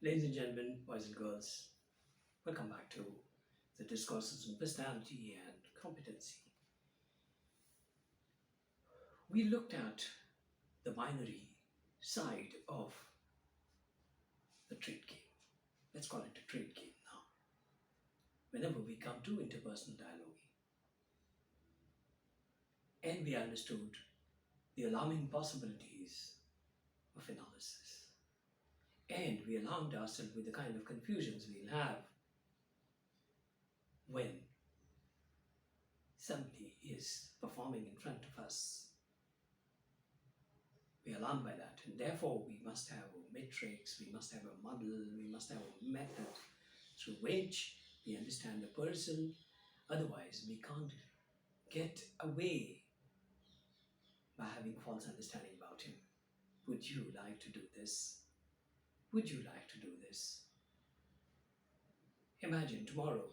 Ladies and gentlemen, boys and girls, welcome back to the discourses on personality and competency. We looked at the binary side of the trait game. Let's call it a trait game now. Whenever we come to interpersonal dialogue, and we understood the alarming possibilities of analysis, and we alarmed ourselves with the kind of confusions we'll have when somebody is performing in front of us. We are alarmed by that, and therefore we must have a matrix, we must have a model, we must have a method through which we understand the person. Otherwise, we can't get away by having false understanding about him. Would you like to do this? Would you like to do this? Imagine tomorrow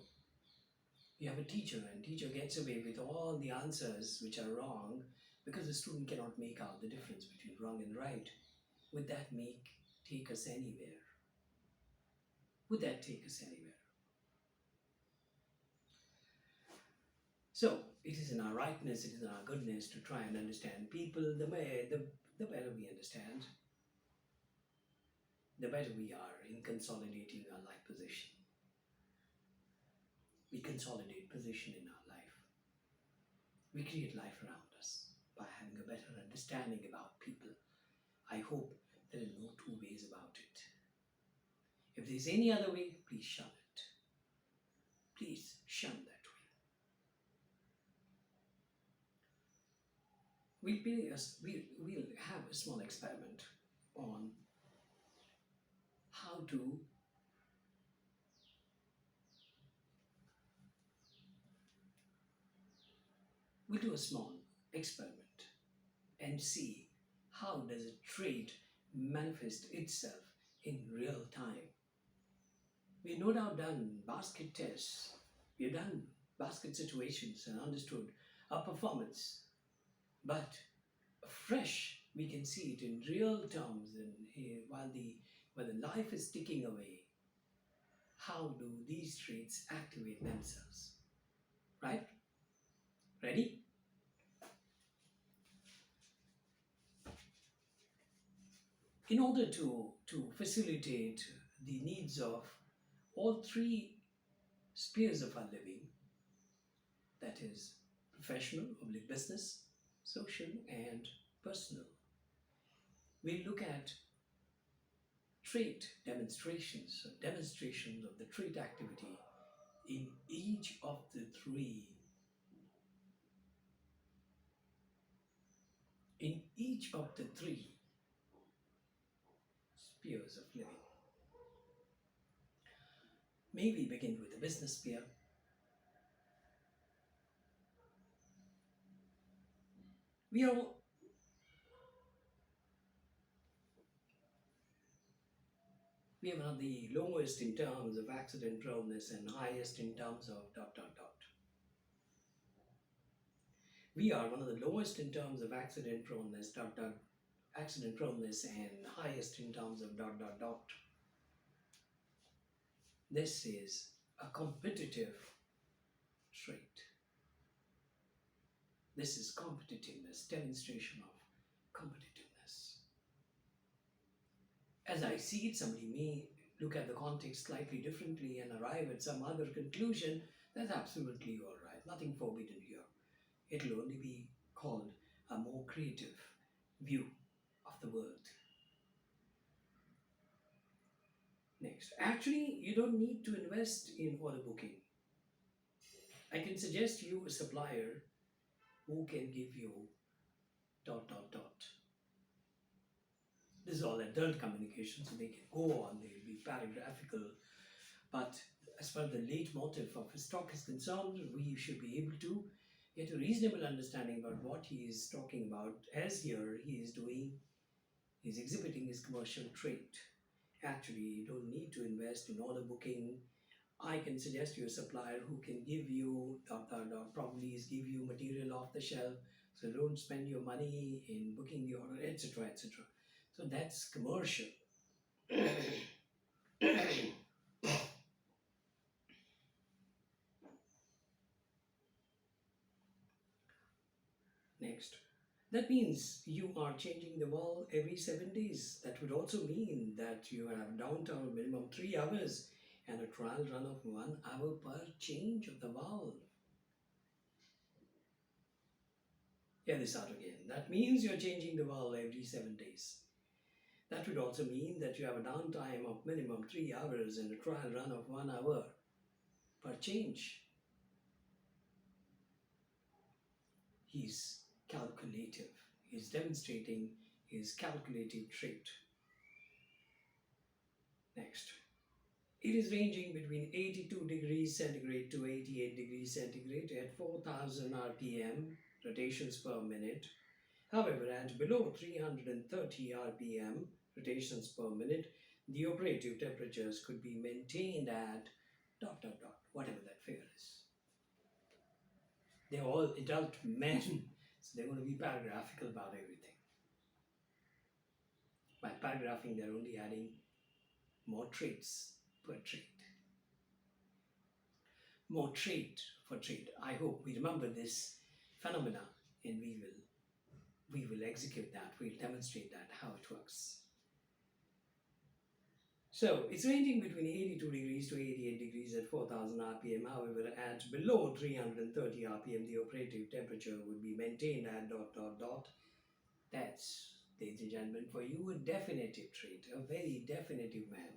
you have a teacher and teacher gets away with all the answers which are wrong because the student cannot make out the difference between wrong and right. Would that make take us anywhere? Would that take us anywhere? So it is in our rightness, it is in our goodness to try and understand people. The better we understand, the better we are in consolidating our life position. We consolidate position in our life. We create life around us by having a better understanding about people. I hope there are no two ways about it. If there's any other way, please shun it. Please shun that way. We'll have a small experiment on how to we'll do a small experiment and see how does a trait manifest itself in real time. We've no doubt done basket tests, we've done basket situations and understood our performance, but fresh we can see it in real terms and while the life is ticking away, how do these traits activate themselves? Right? Ready? In order to facilitate the needs of all three spheres of our living, that is professional, public business, social, and personal, we look at trait demonstrations, so demonstrations of the trait activity in each of the three spheres of living. May we begin with the business sphere. We are all, we are one of the lowest in terms of accident proneness and highest in terms of dot dot dot. We are one of the lowest in terms of accident proneness dot dot accident proneness and highest in terms of dot dot dot. This is a competitive trait. This is competitiveness, demonstration of competitiveness. As I see it, somebody may look at the context slightly differently and arrive at some other conclusion. That's absolutely all right. Nothing forbidden here. It'll only be called a more creative view of the world. Next, actually, you don't need to invest in order booking. I can suggest you a supplier who can give you dot dot dot. This is all adult communication, so they can go on, they'll be paragraphical. But as far as the leitmotif of his talk is concerned, we should be able to get a reasonable understanding about what he is talking about. As here, he's exhibiting his commercial trait. Actually, you don't need to invest in order booking. I can suggest you a supplier who can give you dot dot dot, probably is give you material off the shelf, so don't spend your money in booking the order, etc. etc. So that's commercial. Next. That means you are changing the valve every 7 days. That would also mean that you have downtime minimum 3 hours and a trial run of 1 hour per change of the valve. Hear this out again. That means you're changing the valve every 7 days. That would also mean that you have a downtime of minimum 3 hours and a trial run of 1 hour per change. He's calculative. He's demonstrating his calculative trait. Next. It is ranging between 82 degrees centigrade to 88 degrees centigrade at 4000 rpm rotations per minute. However, at below 330 rpm rotations per minute, the operative temperatures could be maintained at dot dot dot, whatever that figure is. They're all adult men, so they're going to be paragraphical about everything. By paragraphing, they're only adding more traits per trait. More trait for trait. I hope we remember this phenomena and we will execute that, we'll demonstrate that, how it works. So it's ranging between 82 degrees to 88 degrees at 4000 rpm. However, at below 330 rpm, the operative temperature would be maintained at dot dot dot. That's, ladies and gentlemen, for you a definitive trait, a very definitive man.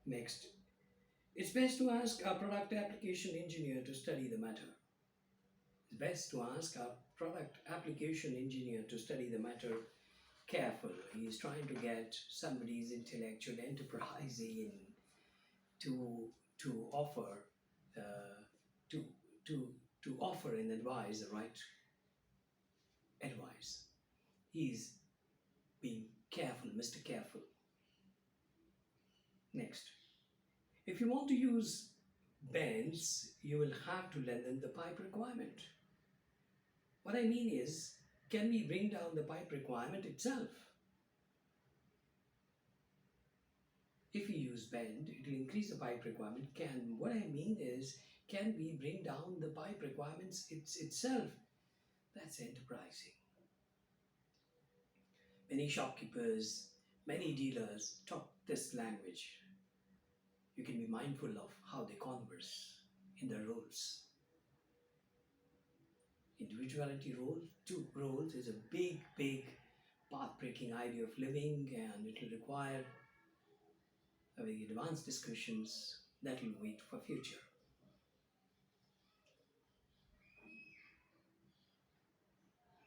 Next, it's best to ask a product application engineer to study the matter. It's best to ask a product application engineer to study the matter careful. He's trying to get somebody's intellectual enterprise in to offer to to offer and advise the right advice. He's being careful, Mr. Careful. Next, if you want to use bends, you will have to lengthen the pipe requirement. What I mean is, can we bring down the pipe requirement itself? If we use bend, it will increase the pipe requirement. What I mean is, can we bring down the pipe requirements itself? That's enterprising. Many shopkeepers, many dealers talk this language. You can be mindful of how they converse in their roles. Individuality roles is a big path-breaking idea of living, and it will require a very advanced discussions that will wait for future.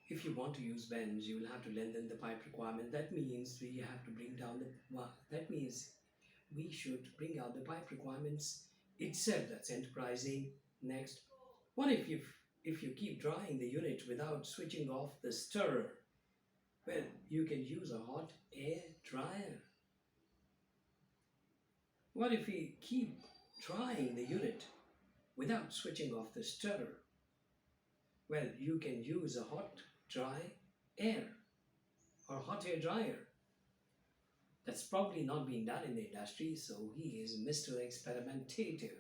If you want to use bends, you will have to lengthen the pipe requirement. That means we have to bring down that means we should bring out the pipe requirements itself. That's enterprising. Next, what if you keep drying the unit without switching off the stirrer? Well, you can use a hot air dryer. What if we keep drying the unit without switching off the stirrer? Well, you can use a hot dry air or hot air dryer. That's probably not being done in the industry, so he is Mr. Experimentative.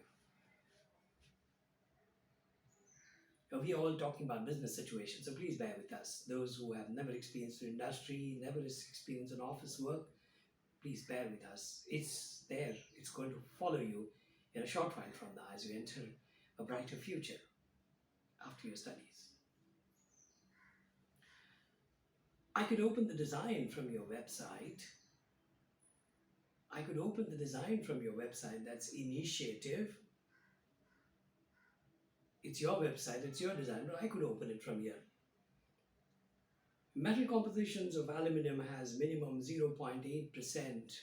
We are all talking about business situations, so please bear with us. Those who have never experienced the industry, never experienced an office work, please bear with us. It's there, it's going to follow you in a short while from now as you enter a brighter future after your studies. I could open the design from your website. That's initiative. It's your website, it's your design, but I could open it from here. Metal compositions of aluminum has minimum 0.8%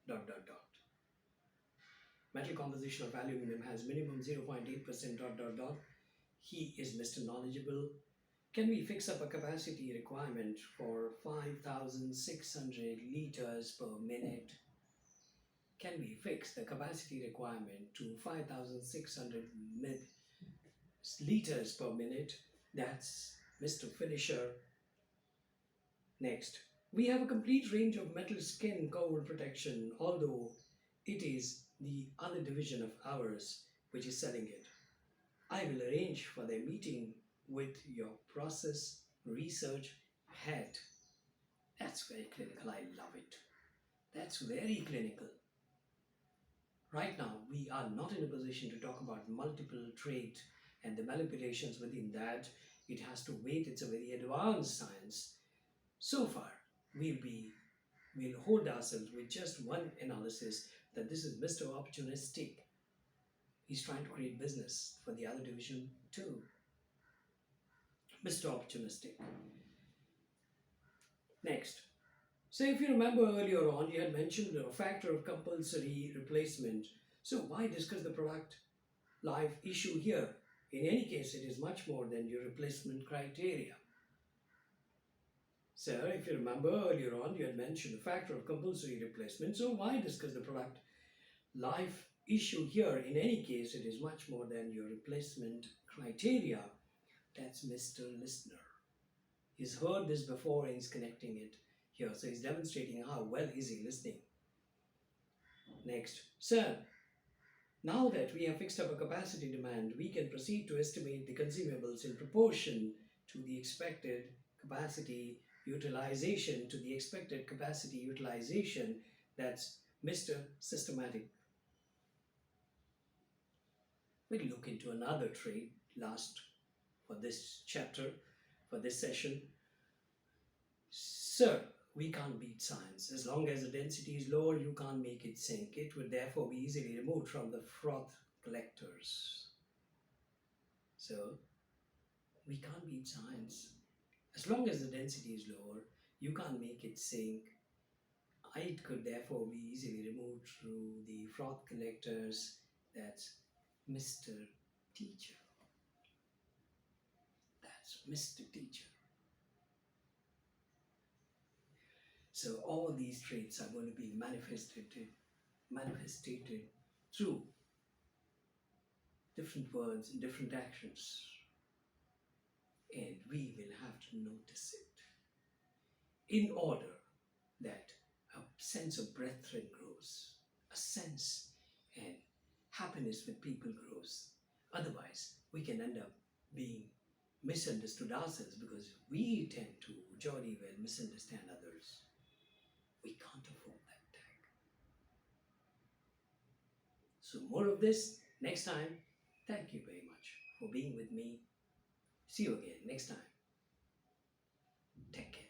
dot dot dot. Metal composition of aluminum has minimum 0.8% dot dot dot. He is Mr. Knowledgeable. Can we fix up a capacity requirement for 5,600 liters per minute? Can we fix the capacity requirement to 5,600 liters per minute? That's Mr. Finisher. Next, We have a complete range of metal skin cover protection, although it is the other division of ours which is selling it. I will arrange for their meeting with your process research head. That's very clinical. I love it. That's very clinical. Right now, we are not in a position to talk about multiple trait and the manipulations within that. It has to wait. It's a very advanced science. So far, we'll be we'll hold ourselves with just one analysis that this is Mr. Opportunistic. He's trying to create business for the other division too. Mr. Opportunistic. Next. So if you remember earlier on, you had mentioned a factor of compulsory replacement. So why discuss the product life issue here? In any case, it is much more than your replacement criteria. Sir, if you remember earlier on, you had mentioned a factor of compulsory replacement. So why discuss the product life issue here? In any case, it is much more than your replacement criteria. That's Mr. Listener. He's heard this before and he's connecting it here. So he's demonstrating how well is he listening. Next, sir, now that we have fixed up a capacity demand, we can proceed to estimate the consumables in proportion to the expected capacity utilization, That's Mr. Systematic. We'll look into another trade last for this chapter, for this session. Sir, we can't beat science. As long as the density is lower, you can't make it sink. It would therefore be easily removed from the froth collectors. So, we can't beat science. As long as the density is lower, you can't make it sink. It could therefore be easily removed through the froth collectors. That's Mr. Teacher. That's Mr. Teacher. So all these traits are going to be manifested through different words and different actions. And we will have to notice it in order that a sense of brethren grows, a sense and happiness with people grows. Otherwise, we can end up being misunderstood ourselves because we tend to jolly well misunderstand others. We can't afford that tag. So more of this next time. Thank you very much for being with me. See you again next time. Take care.